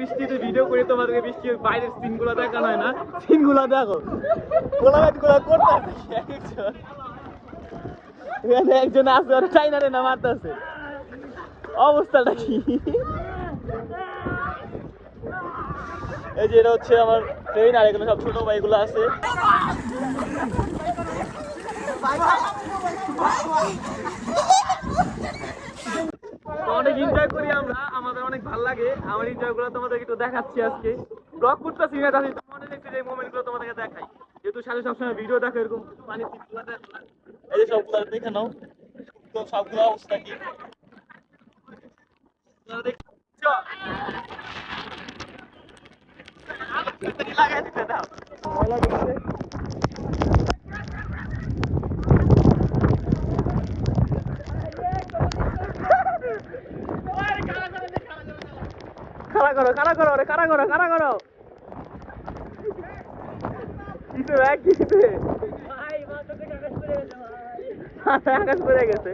বৃষ্টিতে ভিডিও করে তোমাদেরকে বৃষ্টির বাইরের সিনগুলো দেখানো হয় না, সিনগুলো দেখো গোলাবাটগুলো করতে একজন আছে আর চাইনারে না মারতেছে, অবস্থাটা কি? এই যে এটা হচ্ছে আমার ট্রেন, আর এখানে সব ছোট ভাইগুলো আছে। অনেক এনজয় করি আমরা, আমাদের অনেক ভালো লাগে। আমার এনজয় গুলো তোমাদেরকে একটু দেখাচ্ছি আজকে। ব্লগ করতেছি না, তাহলে মনে দেখছি যে মোমেন্ট গুলো তোমাদেরকে দেখাই, যেহেতু সাথে সবসময় ভিডিও দেখো এরকম পানি। এই যে সবগুলো দেখে নাও, সবগুলো অবস্থা কি লাগাই দিতে দাও। খাড়া করো, খাড়া করো, রে খাড়া করো, খাড়া করো। কিসে ভাই, কিসে আকাশ পড়ে গেছে।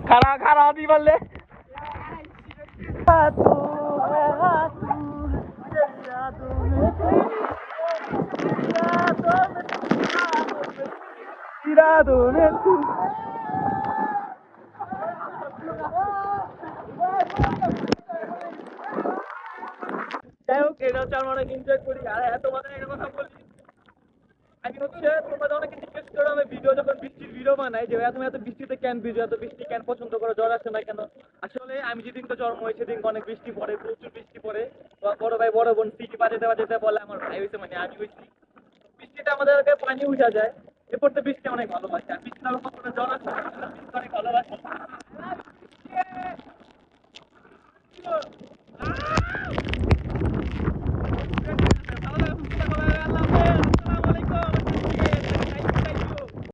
খাড়া খাড়া দি বললে যাই হোক, এটা হচ্ছে আমরা অনেক এনজয় করি। আর তোমাদের একটা কথা বলি, আমি হচ্ছে তোমাদের অনেকে জিজ্ঞেস করো আমি ভিডিও যখন বৃষ্টির ভিডিও বানাই যে তুমি এত বৃষ্টিতে কেন ভিডিও, এত বৃষ্টি কেন পছন্দ করো, জ্বর আসে না কেন? আসলে আমি যেদিন তো জন্ম হয়েছে সেদিন অনেক বৃষ্টি পড়ে, প্রচুর বৃষ্টি পড়ে। বড় ভাই বড় বোন সিটি বাজাতে বাজাতে বলে আমার ভাই হয়েছে মানে আমি হয়েছি। বৃষ্টিতে আমাদেরকে পানি উঠা যায়, এরপর তো বৃষ্টি অনেক ভালোবাসে। আর বৃষ্টি আমার কতটা জ্বর আসে, বৃষ্টি অনেক ভালোবাসে।